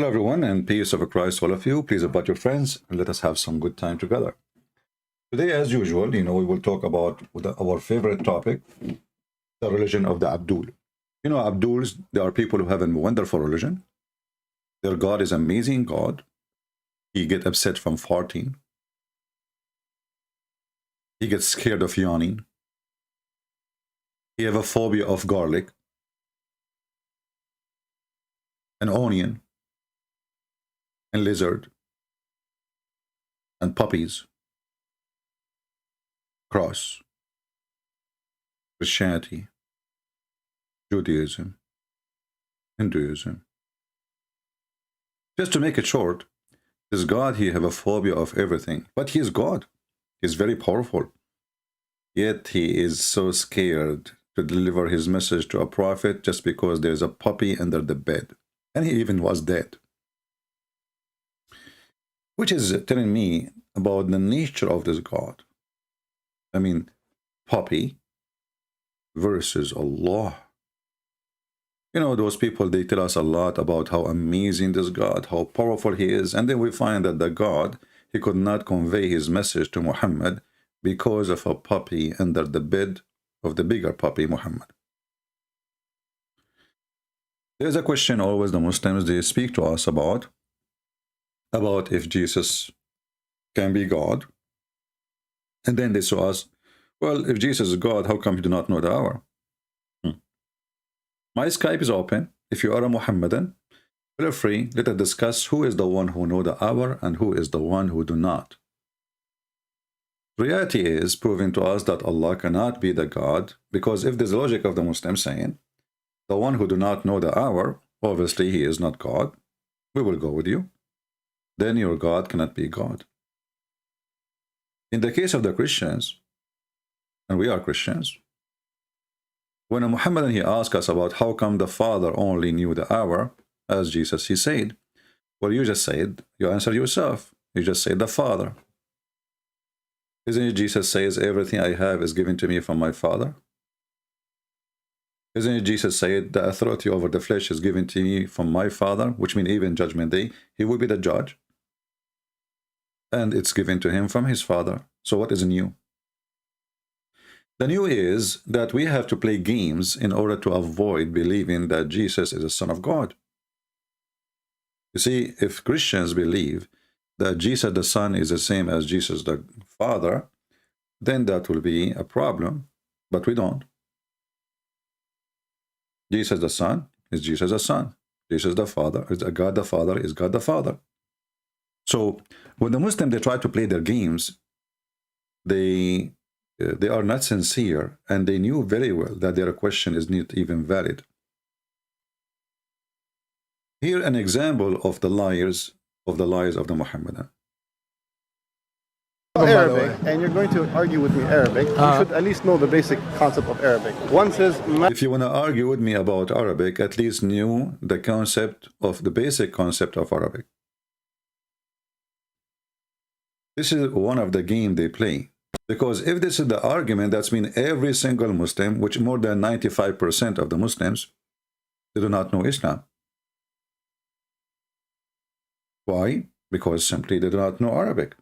Hello, everyone, and peace of Christ to all of you. Please invite your friends and let us have some good time together. Today, as usual, we will talk about our favorite topic, the religion of the Abdul. Abduls, they are people who have a wonderful religion. Their God is amazing God. He gets upset from farting. He gets scared of yawning. He have a phobia of garlic, an onion, and lizard, and puppies, cross, Christianity, Judaism, Hinduism. Just to make it short, this God, he have a phobia of everything, but he is God. He's very powerful. Yet he is so scared to deliver his message to a prophet just because there's a puppy under the bed. And he even was dead. Which is telling me about the nature of this God. I mean, puppy versus Allah. Those people, they tell us a lot about how amazing this God, how powerful he is. And then we find that the God, he could not convey his message to Muhammad because of a puppy under the bed of the bigger puppy, Muhammad. There's a question always the Muslims, they speak to us about if Jesus can be God. And then they say us, well, if Jesus is God, how come you do not know the hour? My Skype is open. If you are a Muhammadan, feel free, let us discuss who is the one who know the hour and who is the one who do not. Reality is proving to us that Allah cannot be the God, because if there's logic of the Muslim saying, the one who do not know the hour, obviously he is not God, we will go with you. Then your God cannot be God. In the case of the Christians, and we are Christians, when a Muhammadan he asked us about how come the Father only knew the hour, as Jesus he said, well, you just said, you answer yourself. You just said the Father. Isn't it Jesus says everything I have is given to me from my Father? Isn't it Jesus said the authority over the flesh is given to me from my Father, which means even Judgment Day, he will be the judge. And it's given to him from his Father. So what is new? The new is that we have to play games in order to avoid believing that Jesus is the Son of God. You see, if Christians believe that Jesus the Son is the same as Jesus the Father, then that will be a problem, but we don't. Jesus the Son is Jesus the Son. Jesus the Father is God the Father is God the Father. So when the Muslims, they try to play their games, they are not sincere, and they knew very well that their question is not even valid. Here an example of the lies of the Muhammadan. Arabic, and you're going to argue with me Arabic, you should at least know the basic concept of Arabic. One says, if you want to argue with me about Arabic, at least knew the concept of the basic concept of Arabic. This is one of the game they play. Because if this is the argument, that's mean every single Muslim, which more than 95% of the Muslims, they do not know Islam. Why? Because simply they do not know Arabic.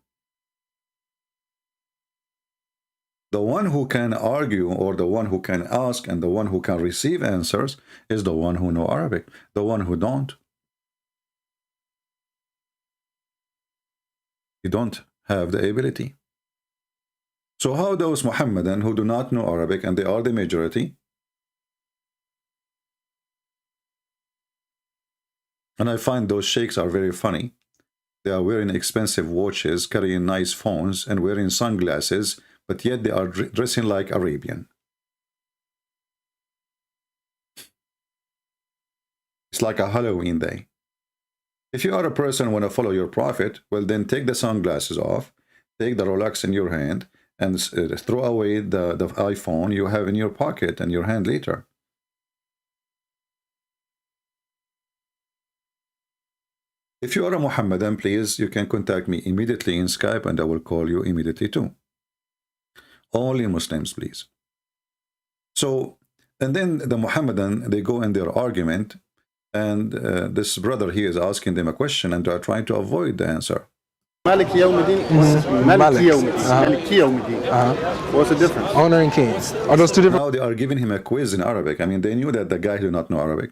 The one who can argue, or the one who can ask, and the one who can receive answers is the one who know Arabic. The one who don't, he don't have the ability. So how those Muhammadan who do not know Arabic, and they are the majority, and I find those sheikhs are very funny. They are wearing expensive watches, carrying nice phones, and wearing sunglasses, but yet they are dressing like Arabian. It's like a Halloween day. If you are a person who want to follow your prophet, well then take the sunglasses off, take the Rolex in your hand, and throw away the iPhone you have in your pocket and your hand later. If you are a Muhammadan, please, you can contact me immediately in Skype, and I will call you immediately too. Only Muslims, please. So, and then the Muhammadan, they go in their argument, And this brother here is asking them a question, and they are trying to avoid the answer. Malik Yawmiddin. Malik Yawmiddin. Malik Yawmiddin. What's the difference? Owner and king. Are those two different? Now they are giving him a quiz in Arabic. I mean, they knew that the guy did not know Arabic.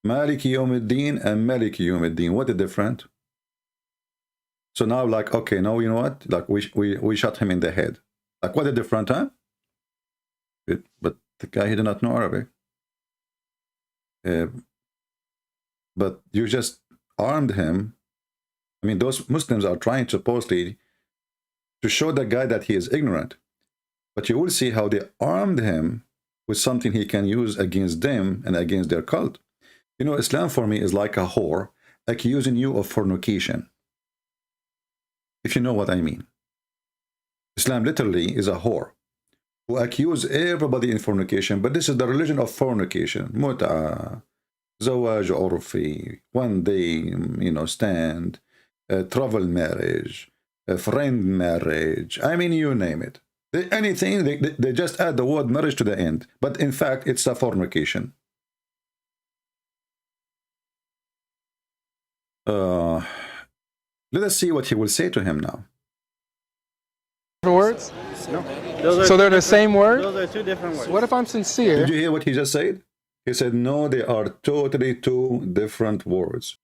Malik Yawmiddin and Malik Yawmiddin. What is different? So now, like, okay, now you know what? Like, we shot him in the head. Like, what is different, huh? But the guy, he did not know Arabic. But you just armed him. I mean, those Muslims are trying supposedly to show the guy that he is ignorant. But you will see how they armed him with something he can use against them and against their cult. You know, Islam for me is like a whore accusing you of fornication. If you know what I mean. Islam literally is a whore who accuse everybody in fornication, but this is the religion of fornication. Mut'a, zawaj urfi, one day, you know, stand, travel marriage, friend marriage. I mean, you name it. Anything, they just add the word marriage to the end. But in fact, it's a fornication. Let us see what he will say to him now. Words? No. So they're the same word? Those are two different words. What if I'm sincere? Did you hear what he just said? He said, no, they are totally two different words.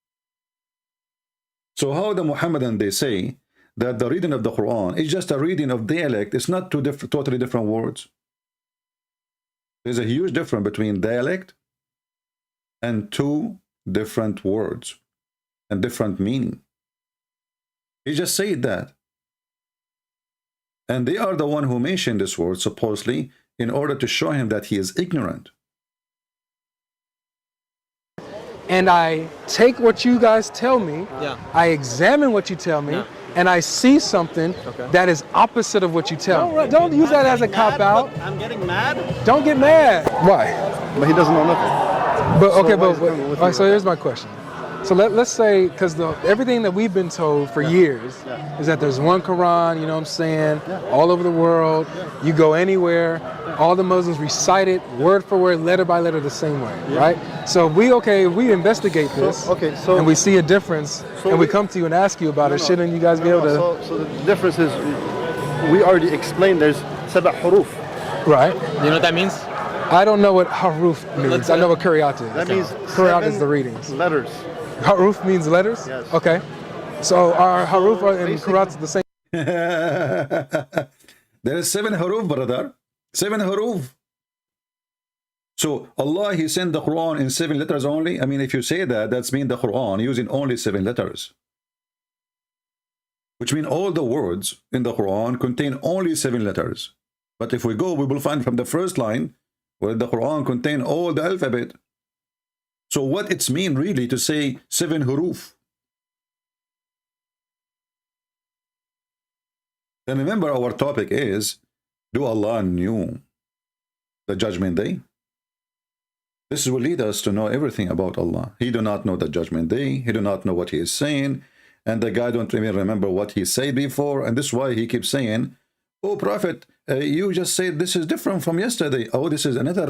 So how the Muhammadan, they say that the reading of the Quran is just a reading of dialect. It's not two totally different words. There's a huge difference between dialect and two different words and different meaning. He just said that. And they are the one who mentioned this word, supposedly, in order to show him that he is ignorant. And I take what you guys tell me, I examine what you tell me, and I see something that is opposite of what you tell me. Don't use that as a cop-out. I'm getting mad? Don't get mad. Why? But he doesn't know nothing. But okay, So but so here's my question. So let's say, because everything that we've been told for years is that there's one Quran, you know what I'm saying, all over the world, you go anywhere, all the Muslims recite it word for word, letter by letter, the same way, right? So we investigate this, and we see a difference, and we come to you and ask you about it, shouldn't you guys be able to? So the difference is, we already explained there's sab'a huruf. Right. You know what that means? I don't know what haruf means. I know what qira'at is. That means Qira'at is the readings. letters. Haruf means letters? Yes. Okay. So our haruf and qira'at the same. There is 7 huruf, brother. 7 huruf. So Allah, he sent the Quran in 7 letters only. I mean, if you say that, that's mean the Quran using only 7 letters. Which mean all the words in the Quran contain only 7 letters. But if we go, we will find from the first line where the Quran contain all the alphabet. So what it's mean really to say 7 huruf? And remember, our topic is, do Allah knew the judgment day? This will lead us to know everything about Allah. He do not know the judgment day. He do not know what he is saying. And the guy don't even remember what he said before. And this is why he keeps saying, oh, Prophet, you just said this is different from yesterday. Oh, this is another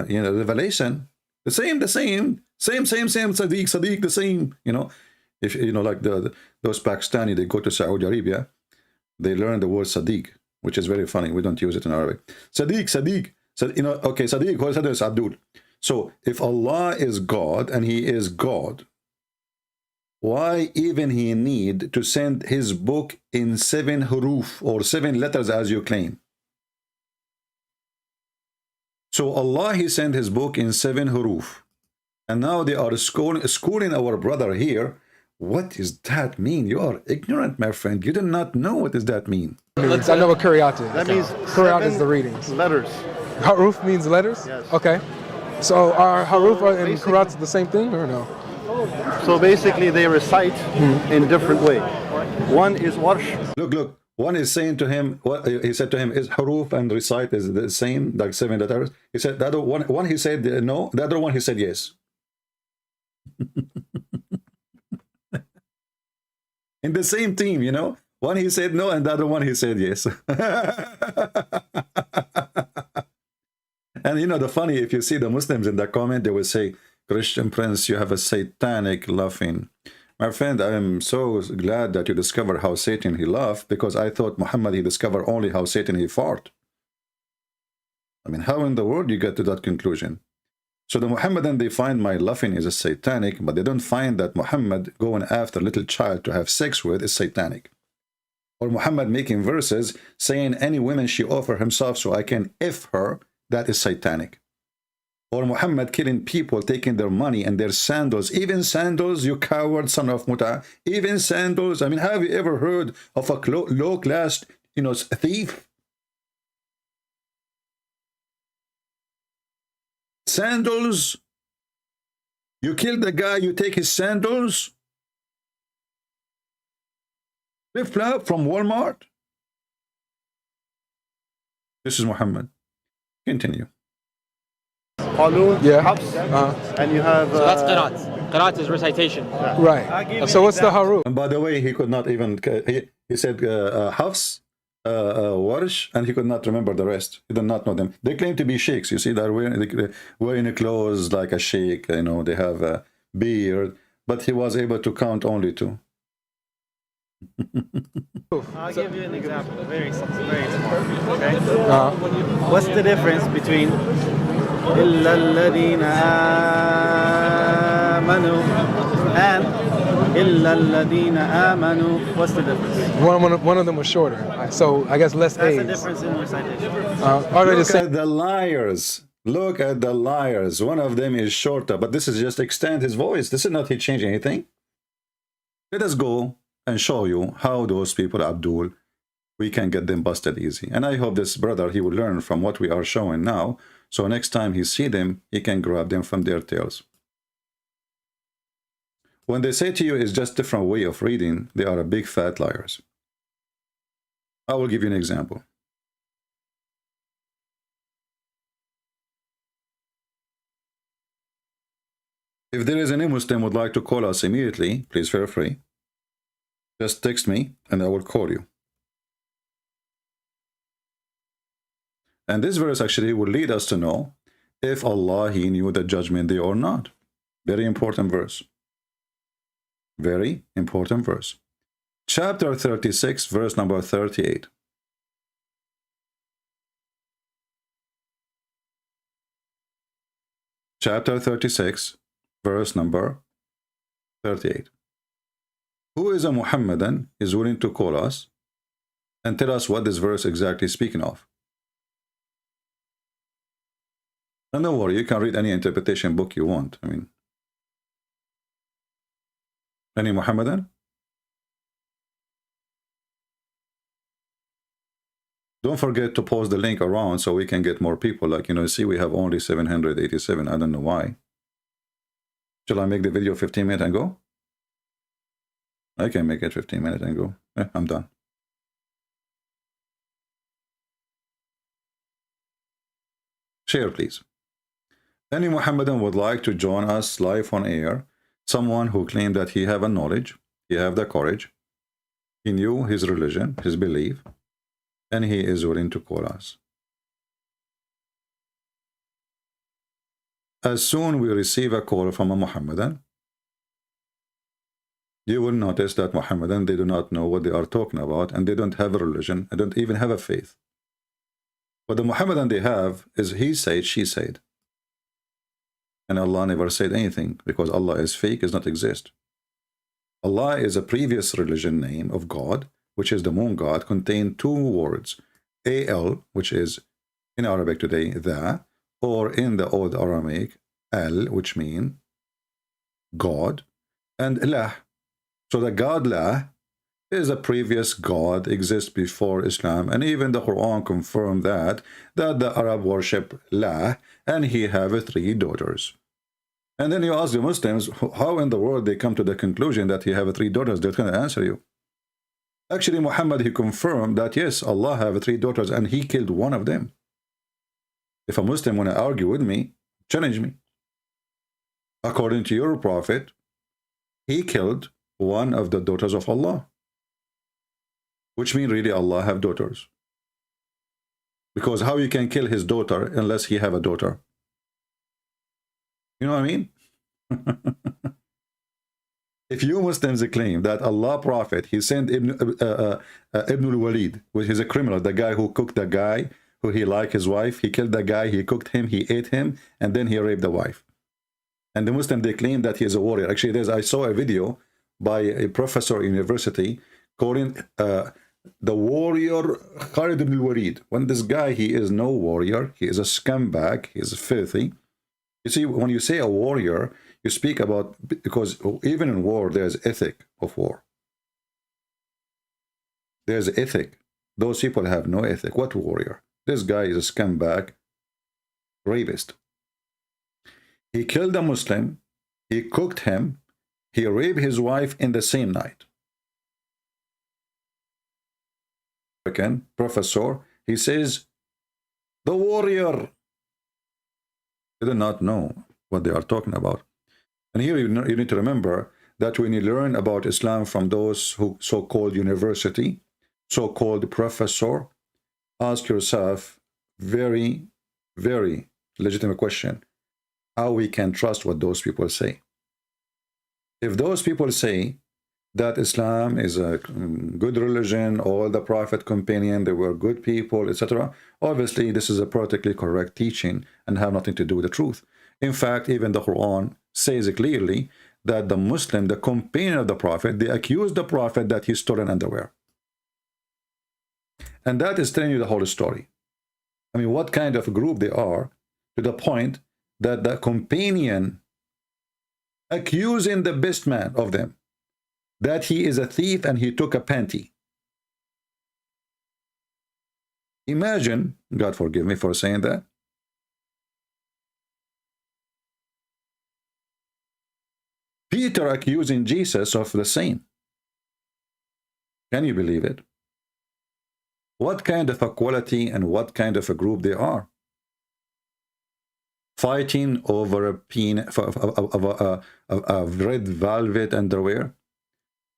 revelation. The same, Sadiq, the same, If, like those Pakistani, they go to Saudi Arabia, they learn the word Sadiq, which is very funny. We don't use it in Arabic. Sadiq. So, okay, Sadiq, what is Abdul? So, if Allah is God and He is God, why even He need to send His book in 7 huruf or 7 letters as you claim? So Allah, He sent His book in 7 huruf. And now they are schooling our brother here. What does that mean? You are ignorant, my friend. You do not know what does that mean. I know what qira'at is. That means qira'at is the readings. Letters. Haruf means letters? Yes. Okay. So are haruf and qira'at the same thing or no? So basically they recite in different way. One is warsh. Look. One is saying to him, what he said to him is huruf and recite is the same, like 7 letters. He said the other one he said no, the other one he said yes. In the same team, one he said no and the other one he said yes. And the funny, if you see the Muslims in the comment, they will say, Christian Prince, you have a satanic laughing. My friend, I am so glad that you discovered how Satan he laughed, because I thought Muhammad he discovered only how Satan he fart. I mean, how in the world you get to that conclusion? So the Muhammadan, they find my laughing is a satanic, but they don't find that Muhammad going after little child to have sex with is satanic. Or Muhammad making verses saying any woman she offer himself so I can F her, that is satanic. Or Muhammad killing people, taking their money and their sandals. Even sandals, you coward son of Muta. Even sandals. I mean, have you ever heard of a low-class, thief? Sandals. You kill the guy, you take his sandals. Flip-flop from Walmart. This is Muhammad. Continue. Qalun, Yeah. Habs, and you have... So that's qiraat. Qiraat is recitation. Right. So what's the haruf? And by the way, he could not even, he said Hafs, Warsh, and he could not remember the rest. He did not know them. They claim to be sheikhs. You see, they're wearing clothes like a sheikh, they have a beard, but he was able to count only two. I'll give you an example, very simple. Okay? What's the difference between إِلَّا الَّذِينَ آمَنُوا and إِلَّا الَّذِينَ آمَنُوا? What's the difference? One of them was shorter, so I guess less That's A's. the difference in recitation. Look at the liars. Look at the liars. One of them is shorter, but this is just extend his voice. This is not he changing anything. Let us go and show you how those people, Abdul, we can get them busted easy. And I hope this brother, he will learn from what we are showing now. So next time he see them, he can grab them from their tails. When they say to you it's just different way of reading, they are a big fat liars. I will give you an example. If there is any Muslim would like to call us immediately, please feel free. Just text me and I will call you. And this verse actually will lead us to know if Allah, he knew the judgment day or not. Very important verse. Very important verse. Chapter 36, verse number 38. Chapter 36, verse number 38. Who is a Muhammadan is willing to call us and tell us what this verse exactly speaking of? And don't worry, you can read any interpretation book you want. I mean, any Muhammadan? Don't forget to post the link around so we can get more people. Like, see, we have only 787. I don't know why. Shall I make the video 15 minutes and go? I can make it 15 minutes and go. I'm done. Share, please. Any Muhammadan would like to join us live on air. Someone who claimed that he have a knowledge, he have the courage, he knew his religion, his belief, and he is willing to call us. As soon we receive a call from a Muhammadan, you will notice that Muhammadan, they do not know what they are talking about, and they don't have a religion, and don't even have a faith. What the Muhammadan they have is he said, she said. And Allah never said anything, because Allah is fake, does not exist. Allah is a previous religion name of God, which is the moon god, contain two words. Al, which is in Arabic today, the, or in the old Aramaic, al, which mean God, and lah. So the God lah is a previous God, exists before Islam, and even the Quran confirmed that the Arab worship lah, and he have 3 daughters. And then you ask the Muslims, how in the world they come to the conclusion that he have 3 daughters? They're going to answer you. Actually, Muhammad, he confirmed that yes, Allah have 3 daughters, and he killed one of them. If a Muslim want to argue with me, challenge me. According to your prophet, he killed one of the daughters of Allah. Which means really Allah have daughters. Because how you can kill his daughter unless he have a daughter? You know what I mean? If you Muslims claim that Allah Prophet, he sent Ibn al-Walid, which is a criminal, the guy who cooked the guy, who he liked his wife, he killed the guy, he cooked him, he ate him, and then he raped the wife. And the Muslim, they claim that he is a warrior. Actually, I saw a video by a professor at university calling the warrior Khalid ibn al-Walid. When this guy, he is no warrior, he is a scumbag, he is filthy. You see, when you say a warrior, you speak about, because even in war, there's ethic of war. There's ethic. Those people have no ethic. What warrior? This guy is a scumbag, rapist. He killed a Muslim, he cooked him, he raped his wife in the same night. Again, professor, he says, the warrior. They do not know what they are talking about. And here you need to remember that when you learn about Islam from those who so-called university, so-called professor, ask yourself very, very legitimate question. How we can trust what those people say? If those people say that Islam is a good religion, all the Prophet companion, they were good people, etc., obviously this is a politically correct teaching and have nothing to do with the truth. In fact, even the Quran says clearly that the Muslim, the companion of the Prophet, they accuse the Prophet that he stole an underwear. And that is telling you the whole story. I mean, what kind of group they are, to the point that the companion accusing the best man of them that he is a thief and he took a panty. Imagine, God forgive me for saying that. Peter accusing Jesus of the same. Can you believe it? What kind of a quality and what kind of a group they are? Fighting over a red velvet underwear.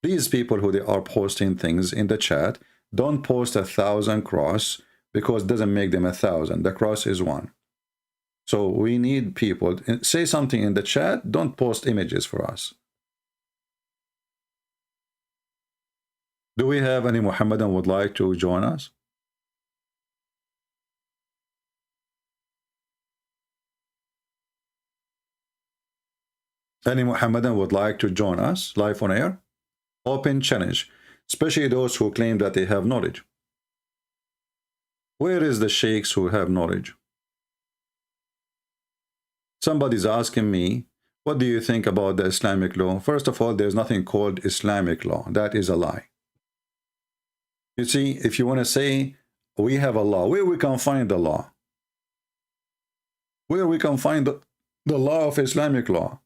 These people who they are posting things in the chat, don't post 1,000 cross, because it doesn't make them 1,000. The cross is one. So we need people, say something in the chat, don't post images for us. Do we have any Muhammadan would like to join us? Any Muhammadan would like to join us live on air? Open challenge, especially those who claim that they have knowledge. Where is the sheikhs who have knowledge? Somebody's asking me, what do you think about the Islamic law? First of all, there's nothing called Islamic law. That is a lie. You see, if you want to say we have a law, where we can find the law? Where we can find the law of Islamic law?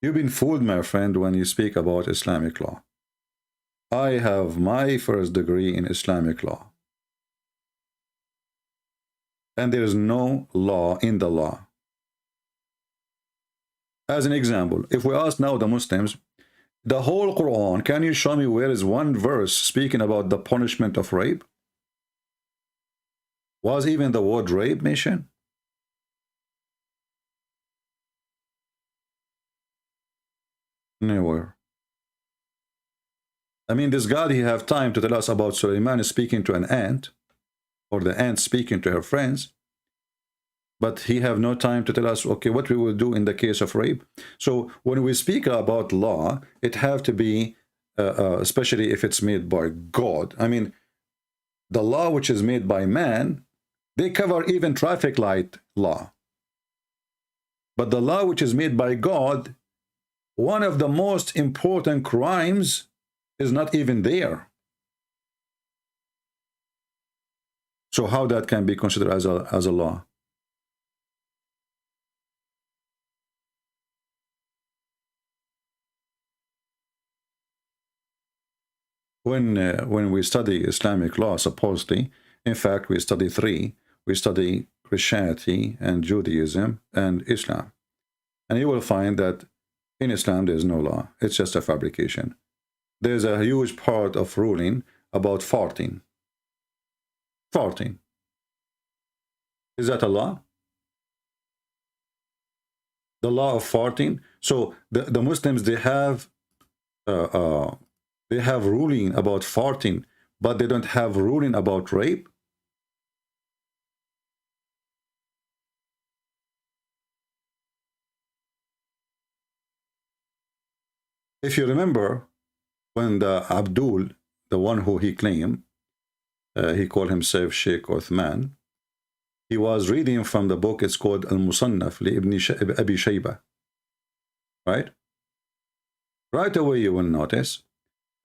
You've been fooled, my friend, when you speak about Islamic law. I have my first degree in Islamic law. And there is no law in the law. As an example, if we ask now the Muslims, the whole Quran, can you show me where is one verse speaking about the punishment of rape? Was even the word rape mentioned? Nowhere. I mean, this God, he have time to tell us about Suleiman speaking to an ant, or the ant speaking to her friends, but he have no time to tell us, okay, what we will do in the case of rape. So when we speak about law, it have to be, especially if it's made by God. I mean, the law which is made by man, they cover even traffic light law. But the law which is made by God, one of the most important crimes is not even there. So how that can be considered as a law? When we study Islamic law, supposedly, in fact, we study three. We study Christianity and Judaism and Islam. And you will find that in Islam, there is no law. It's just a fabrication. There's a huge part of ruling about farting. Farting. Is that a law? The law of farting. So the Muslims, they have ruling about farting, but they don't have ruling about rape. If you remember, when the Abdul, the one who he claimed, he called himself Sheikh Uthman, he was reading from the book, it's called Al-Musannaf li Abi Shayba. Right? Right away you will notice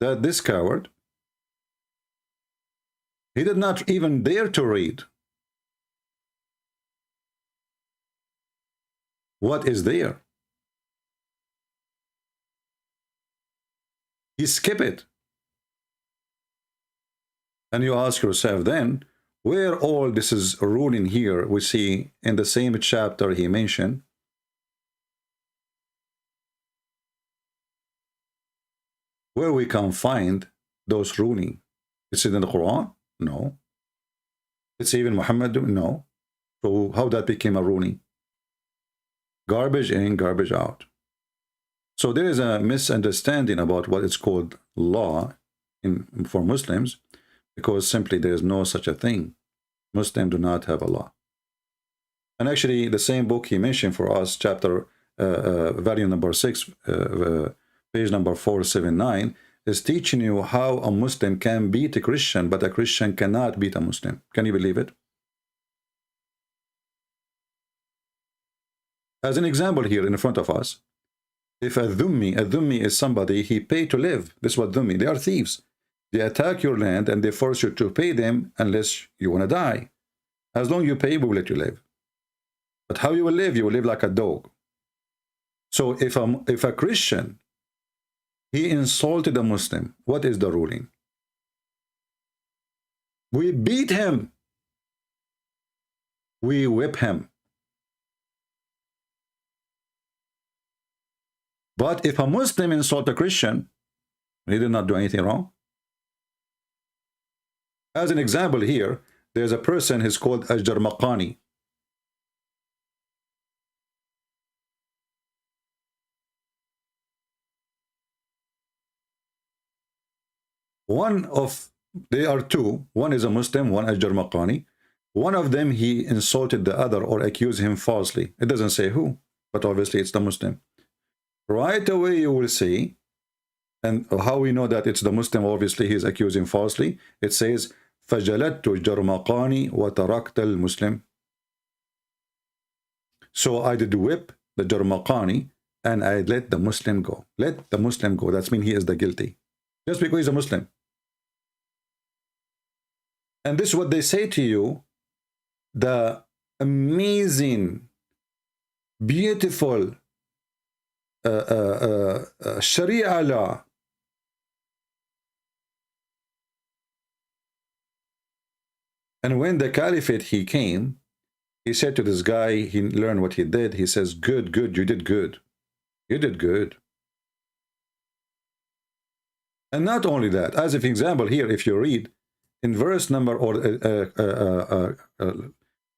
that this coward, he did not even dare to read what is there. He skipped it. And you ask yourself then, where all this is ruling here, we see in the same chapter he mentioned, where we can find those ruling. Is it in the Quran? No. It's even Muhammad? No. So how that became a ruling? Garbage in, garbage out. So there is a misunderstanding about what is called law for Muslims, because simply there is no such a thing. Muslims do not have a law. And actually, the same book he mentioned for us, chapter volume number 6, page number 479, is teaching you how a Muslim can beat a Christian, but a Christian cannot beat a Muslim. Can you believe it? As an example here in front of us, if a dhummi is somebody he paid to live. This is what dhummi, they are thieves. They attack your land and they force you to pay them unless you want to die. As long as you pay, we will let you live. But how you will live? You will live like a dog. So if a Christian, he insulted a Muslim, what is the ruling? We beat him. We whip him. But if a Muslim insults a Christian, he did not do anything wrong. As an example here, there's a person, he's called Al-Jarmaqani. They are two. One is a Muslim, one Al-Jarmaqani. One of them, he insulted the other or accused him falsely. It doesn't say who, but obviously it's the Muslim. Right away you will see, and how we know that it's the Muslim, obviously he is accusing falsely. It says, فَجَلَدْتُ الْجَرْمَقَانِ وَتَرَكْتَ الْمُسْلِمِ. So I did whip the Jarmaqani and I let the Muslim go. Let the Muslim go. That means he is the guilty. Just because he's a Muslim. And this is what they say to you, the amazing, beautiful Sharia law. And when the caliphate he came, he said to this guy, he learned what he did. He says, good, good, you did good. You did good. And not only that, as an example here, if you read in verse number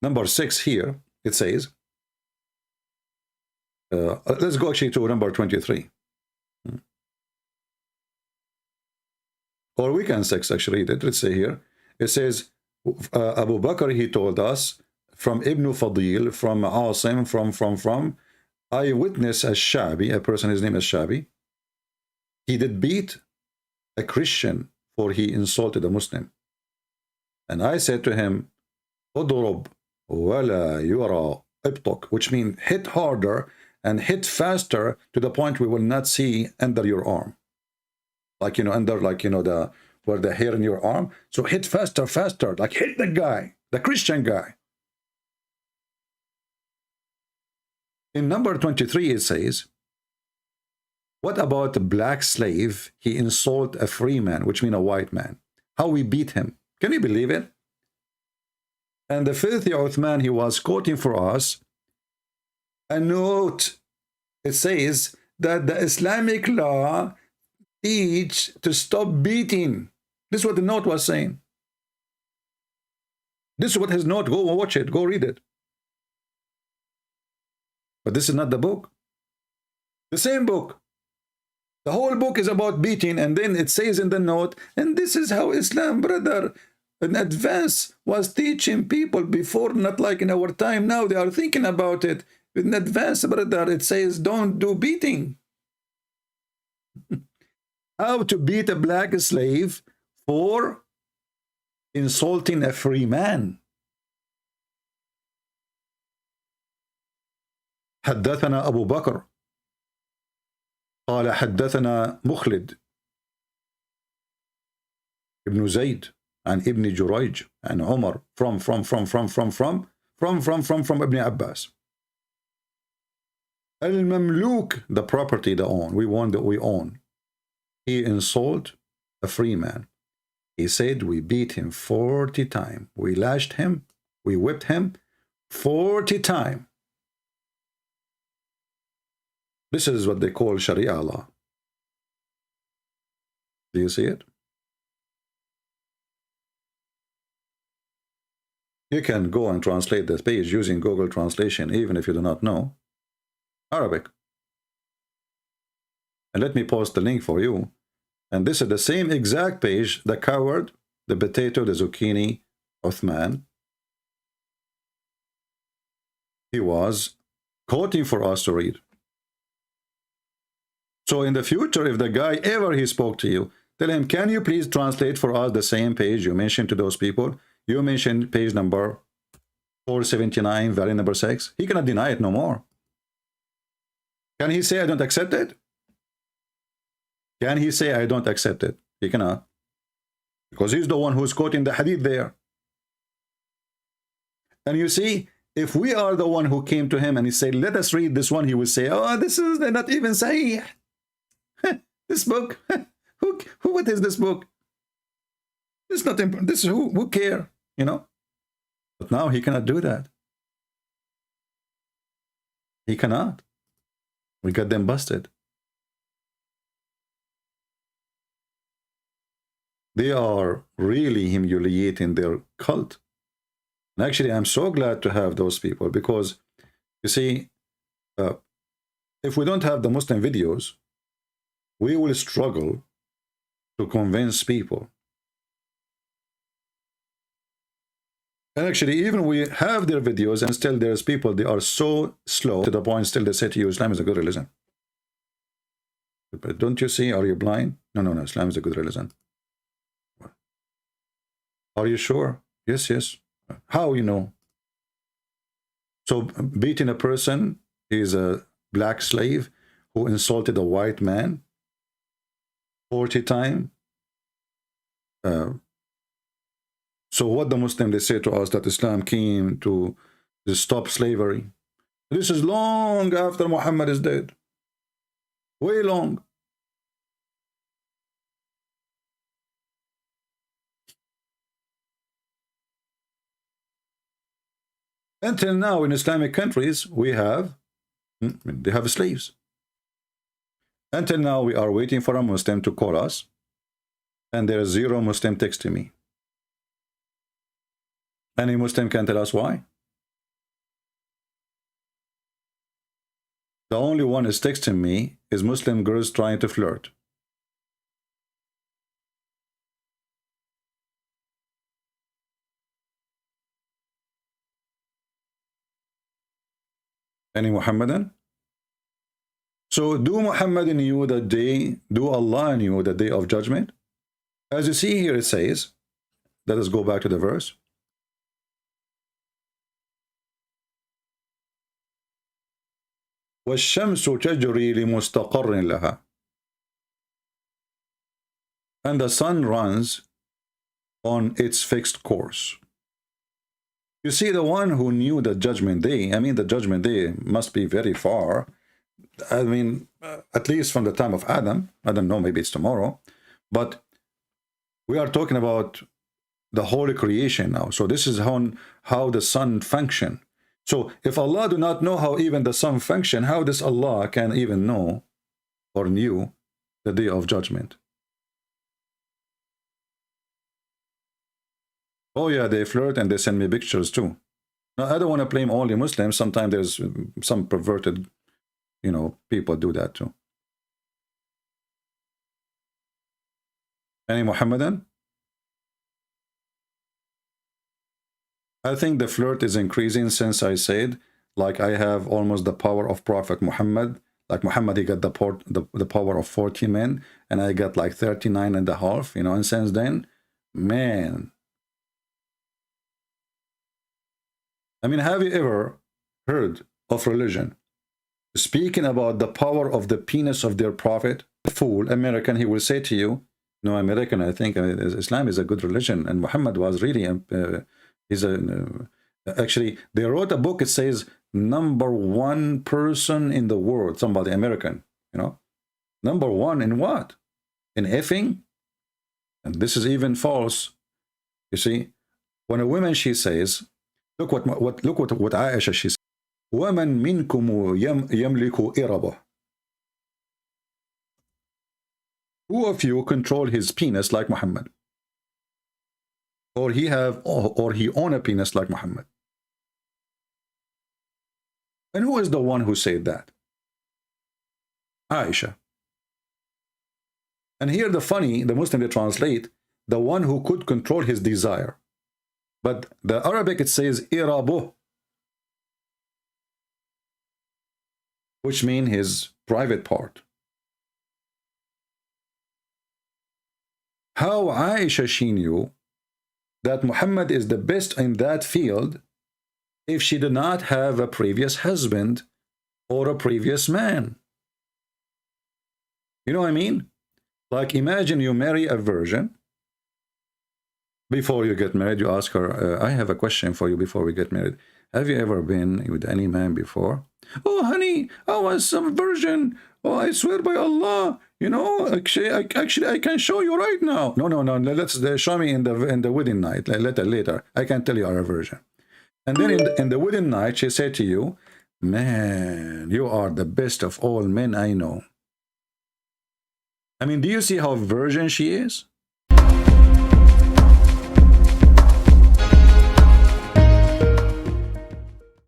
number 6 here, it says, let's go actually to number 23. Or we can actually read it. Let's say here, it says, Abu Bakr, he told us, from Ibn Fadil, from Asim, from eyewitness Al-Shabi, a person, his name is Shabi, he did beat a Christian for he insulted a Muslim. And I said to him, Udrub wala yura ibtuk, which means hit harder and hit faster to the point we will not see under your arm. Like, under, like, where the hair in your arm. So hit faster, faster, like hit the guy, the Christian guy. In number 23, it says, what about a black slave? He insulted a free man, which means a white man. How we beat him. Can you believe it? And the filthy Uthman, he was quoting for us a note. It says that the Islamic law teach to stop beating. This is what the note was saying. This is what his note, go watch it, go read it. But this is not the book. The same book. The whole book is about beating, and then it says in the note, and this is how Islam, brother, in advance was teaching people before, not like in our time now. They are thinking about it. In advance, brother, it says don't do beating. How to beat a black slave for insulting a free man. حدثنا أبو بكر قال حدثنا مخلد ابن زيد عن ابن جريج عن عمر from ابن عباس. المملوك, the property they own, we want that we own. He insult a free man. He said we beat him 40 times. We lashed him, we whipped him 40 times. This is what they call Sharia law. Do you see it? You can go and translate this page using Google Translation, even if you do not know Arabic. And let me post the link for you. And this is the same exact page, the coward, the potato, the zucchini, Uthman. He was quoting for us to read. So in the future, if the guy ever he spoke to you, tell him, can you please translate for us the same page you mentioned to those people? You mentioned page number 479, value number 6. He cannot deny it no more. Can he say, I don't accept it? Can he say, I don't accept it? He cannot. Because he's the one who's quoting the hadith there. And you see, if we are the one who came to him and he said, let us read this one, he would say, oh, this is not even sahih. This book, what is this book? It's not important. This is who care, you know? But now he cannot do that. He cannot. We got them busted. They are really humiliating their cult. And actually, I'm so glad to have those people, because, you see, if we don't have the Muslim videos, we will struggle to convince people. And actually, even we have their videos, and still there's people, they are so slow to the point still they say to you, Islam is a good religion. But don't you see, are you blind? No, Islam is a good religion. Are you sure? Yes, yes. How you know? So beating a person is a black slave who insulted a white man 40 times. So what the Muslim, they say to us that Islam came to stop slavery. This is long after Muhammad is dead. Way long. Until now, in Islamic countries, they have slaves. Until now, we are waiting for a Muslim to call us, and there is zero Muslim texting me. Any Muslim can tell us why? The only one is texting me is Muslim girls trying to flirt. Any Muhammadan? So do Muhammad knew the day, do Allah knew the day of judgment? As you see here, it says, let us go back to the verse. وَالشَّمْسُ تَجْرِي لِمُسْتَقَرٍ لَهَا. And the sun runs on its fixed course. You see, the one who knew the judgment day, I mean, the judgment day must be very far. I mean, at least from the time of Adam. I don't know, maybe it's tomorrow. But we are talking about the holy creation now. So this is how the sun function. So if Allah do not know how even the sun function, how does Allah can even know or knew the day of judgment? Oh yeah, they flirt and they send me pictures too. Now, I don't want to blame only Muslims. Sometimes there's some perverted, people do that too. Any Muhammadan? I think the flirt is increasing since I said, like, I have almost the power of Prophet Muhammad. Like Muhammad, he got the power of 40 men, and I got like 39 and a half, and since then, man. I mean, have you ever heard of religion speaking about the power of the penis of their prophet? Fool, American, he will say to you, no, American, I think Islam is a good religion, and Muhammad was really, actually, they wrote a book, it says, #1 person in the world, somebody, American, #1 in what? In effing? And this is even false. You see, when a woman, she says, look what Aisha, she says, وَمَنْ مِنْكُمْ يَمْلِكُ إِرَبَهُ. Who of you control his penis like Muhammad? Or he own a penis like Muhammad? And who is the one who said that? Aisha. And here the Muslim, they translate, the one who could control his desire. But the Arabic, it says irabuh, which means his private part. How Aisha, she knew that Muhammad is the best in that field if she did not have a previous husband or a previous man? You know what I mean? Like, imagine you marry a virgin. Before you get married, you ask her, I have a question for you before we get married. Have you ever been with any man before? Oh, honey, I was a virgin. Oh, I swear by Allah. Actually, I can show you right now. No. Let's show me in the wedding night. Later. I can tell you are a virgin. And then in the wedding night, she said to you, man, you are the best of all men I know. I mean, do you see how virgin she is?